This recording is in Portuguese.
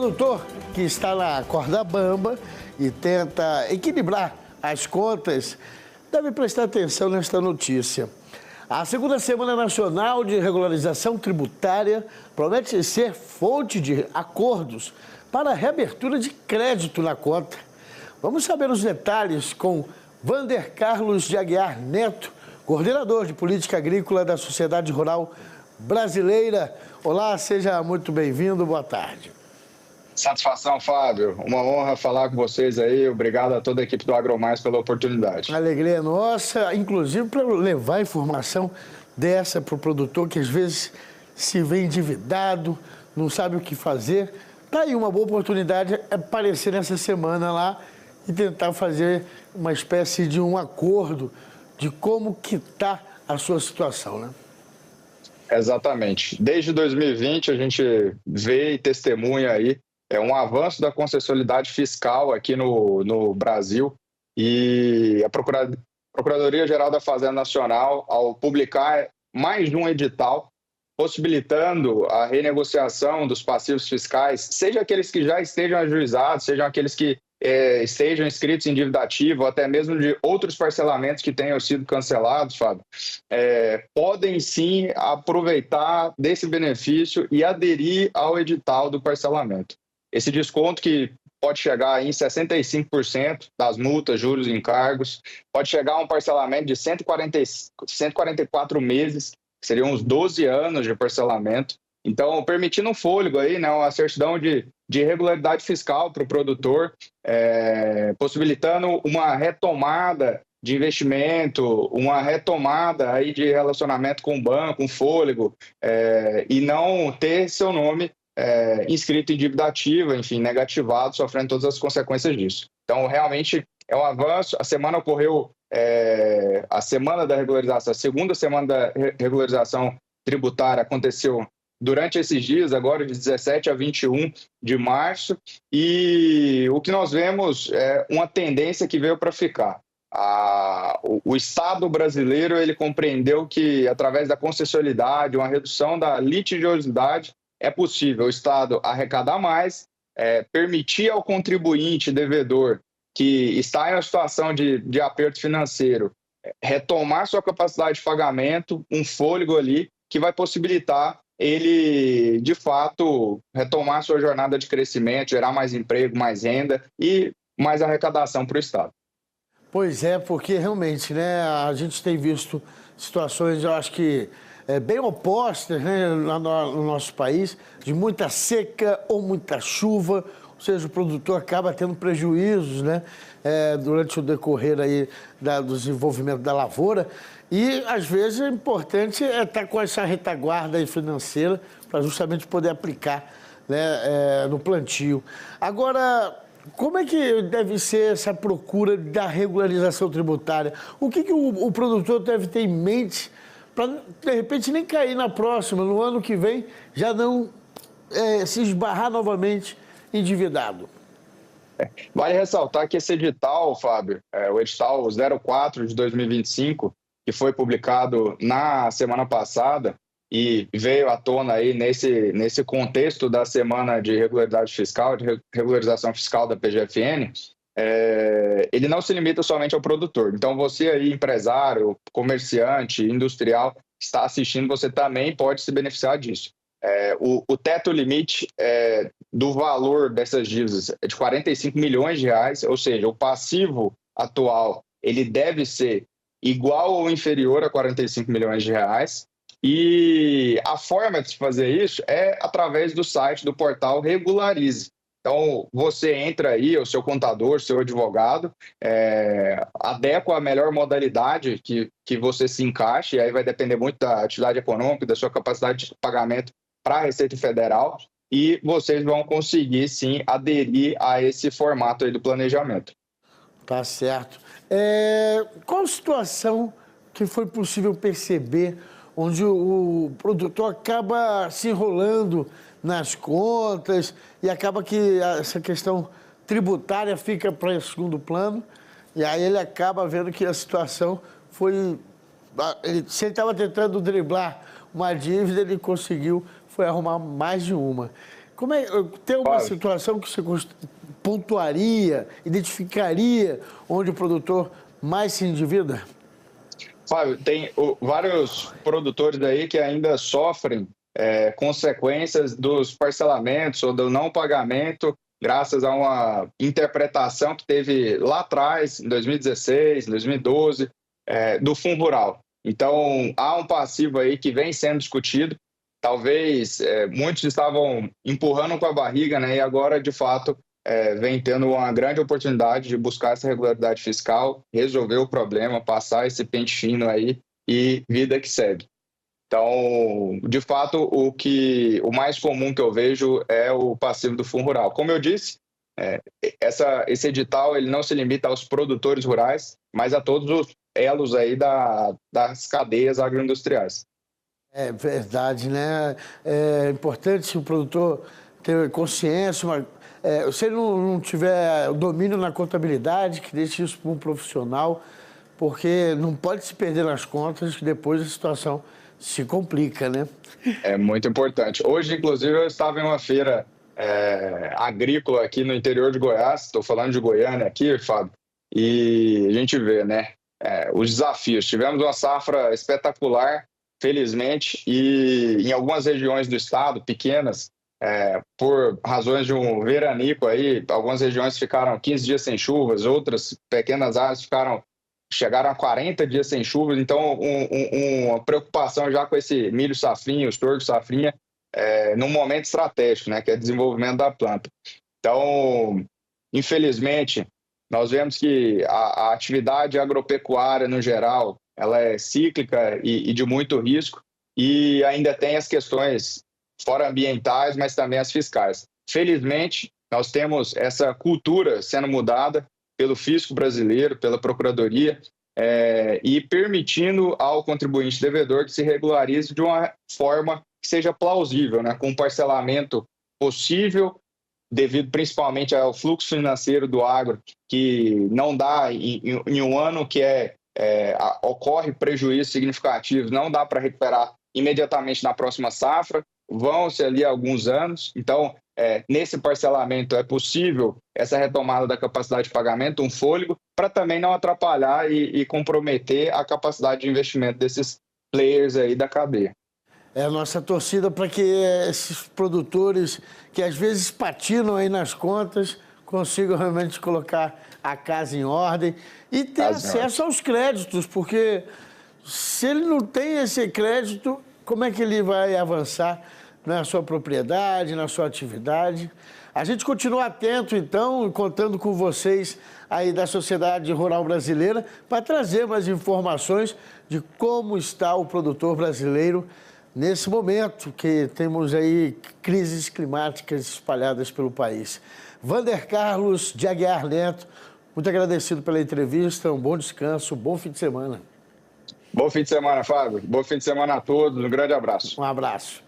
Produtor que está na corda bamba e tenta equilibrar as contas deve prestar atenção nesta notícia. A segunda Semana Nacional de Regularização Tributária promete ser fonte de acordos para a reabertura de crédito na conta. Vamos saber os detalhes com Vander Carlos de Aguiar Neto, coordenador de Política Agrícola da Sociedade Rural Brasileira. Olá, seja muito bem-vindo, boa tarde. Satisfação, Fábio. Uma honra falar com vocês aí. Obrigado a toda a equipe do AgroMais pela oportunidade. A alegria é nossa, inclusive para levar informação dessa para o produtor que às vezes se vê endividado, não sabe o que fazer. Tá aí uma boa oportunidade aparecer nessa semana lá e tentar fazer uma espécie de um acordo de como que está a sua situação, né? Exatamente. Desde 2020 a gente vê e testemunha aí um avanço da concessionalidade fiscal aqui no Brasil, e a Procuradoria-Geral da Fazenda Nacional, ao publicar mais de um edital, possibilitando a renegociação dos passivos fiscais, seja aqueles que já estejam ajuizados, sejam aqueles que estejam inscritos em dívida ativa, ou até mesmo de outros parcelamentos que tenham sido cancelados, Fábio, podem sim aproveitar desse benefício e aderir ao edital do parcelamento. Esse desconto, que pode chegar em 65% das multas, juros e encargos, pode chegar a um parcelamento de 144 meses, que seriam uns 12 anos de parcelamento. Então, permitindo um fôlego aí, né, uma certidão de regularidade fiscal para o produtor, possibilitando uma retomada de investimento, uma retomada aí de relacionamento com o banco, um fôlego, e não ter seu nome inscrito em dívida ativa, enfim, negativado, sofrendo todas as consequências disso. Então, realmente é um avanço. A semana ocorreu a semana da regularização, a segunda semana da regularização tributária aconteceu durante esses dias, agora de 17 a 21 de março, e o que nós vemos é uma tendência que veio para ficar. O Estado brasileiro, ele compreendeu que, através da concessionalidade, uma redução da litigiosidade, é possível o Estado arrecadar mais, permitir ao contribuinte devedor que está em uma situação de aperto financeiro retomar sua capacidade de pagamento, um fôlego ali que vai possibilitar ele, de fato, retomar sua jornada de crescimento, gerar mais emprego, mais renda e mais arrecadação para o Estado. Pois é, porque realmente, né, a gente tem visto situações, eu acho que bem opostas, né, no nosso país, de muita seca ou muita chuva, ou seja, o produtor acaba tendo prejuízos, né, durante o decorrer aí do desenvolvimento da lavoura, e às vezes é importante estar com essa retaguarda aí financeira para justamente poder aplicar, né, no plantio. Agora, como é que deve ser essa procura da regularização tributária? O que o produtor deve ter em mente para, de repente, nem cair na próxima, no ano que vem, já não se esbarrar novamente endividado? Vale ressaltar que esse edital, Fábio, o edital 04 de 2025, que foi publicado na semana passada e veio à tona aí nesse contexto da Semana de Regularidade Fiscal, de Regularização Fiscal da PGFN, ele não se limita somente ao produtor. Então, você aí, empresário, comerciante, industrial, está assistindo, você também pode se beneficiar disso. O teto limite do valor dessas dívidas é de 45 milhões de reais, ou seja, o passivo atual ele deve ser igual ou inferior a 45 milhões de reais. E a forma de fazer isso é através do site do portal Regularize. Então, você entra aí, o seu contador, seu advogado, adequa a melhor modalidade que você se encaixe, e aí vai depender muito da atividade econômica, da sua capacidade de pagamento para a Receita Federal, e vocês vão conseguir, sim, aderir a esse formato aí do planejamento. Tá certo. Qual situação que foi possível perceber onde o produtor acaba se enrolando nas contas e acaba que essa questão tributária fica para segundo plano, e aí ele acaba vendo que a situação foi... Se ele estava tentando driblar uma dívida, ele conseguiu, foi arrumar mais de uma. Tem uma Fábio, situação que você pontuaria, identificaria onde o produtor mais se endivida? Fábio, tem vários produtores aí que ainda sofrem consequências dos parcelamentos ou do não pagamento, graças a uma interpretação que teve lá atrás, em 2016, 2012, do Fundo Rural. Então, há um passivo aí que vem sendo discutido. Talvez muitos estavam empurrando com a barriga, né? E agora, de fato, vem tendo uma grande oportunidade de buscar essa regularidade fiscal, resolver o problema, passar esse pente fino aí e vida que segue. Então, de fato, o mais comum que eu vejo é o passivo do Fundo Rural. Como eu disse, esse edital ele não se limita aos produtores rurais, mas a todos os elos aí das cadeias agroindustriais. É verdade, né? É importante o produtor ter consciência, se ele não tiver domínio na contabilidade, que deixe isso para um profissional, porque não pode se perder nas contas, que depois a situação se complica, né? É muito importante. Hoje, inclusive, eu estava em uma feira agrícola aqui no interior de Goiás, estou falando de Goiânia aqui, Fábio, e a gente vê, né, os desafios. Tivemos uma safra espetacular, felizmente, e em algumas regiões do estado, pequenas, por razões de um veranico aí, algumas regiões ficaram 15 dias sem chuvas, outras pequenas áreas chegaram a 40 dias sem chuvas, então uma preocupação já com esse milho safrinha, o sorgo safrinha, num momento estratégico, né, que é o desenvolvimento da planta. Então, infelizmente, nós vemos que a atividade agropecuária, no geral, ela é cíclica e de muito risco, e ainda tem as questões fora ambientais, mas também as fiscais. Felizmente, nós temos essa cultura sendo mudada pelo fisco brasileiro, pela Procuradoria, e permitindo ao contribuinte devedor que se regularize de uma forma que seja plausível, né, com um parcelamento possível, devido principalmente ao fluxo financeiro do agro, que não dá em um ano que ocorre prejuízos significativos, não dá para recuperar imediatamente na próxima safra, vão-se ali alguns anos. Então, nesse parcelamento é possível essa retomada da capacidade de pagamento, um fôlego, para também não atrapalhar e comprometer a capacidade de investimento desses players aí da cadeia. É a nossa torcida para que esses produtores que às vezes patinam aí nas contas consigam realmente colocar a casa em ordem e ter acesso aos créditos, porque se ele não tem esse crédito, como é que ele vai avançar na sua propriedade, na sua atividade? A gente continua atento, então, contando com vocês aí da Sociedade Rural Brasileira para trazer mais informações de como está o produtor brasileiro nesse momento que temos aí crises climáticas espalhadas pelo país. Vander Carlos de Aguiar Neto, muito agradecido pela entrevista, um bom descanso, um bom fim de semana. Bom fim de semana, Fábio. Bom fim de semana a todos, um grande abraço. Um abraço.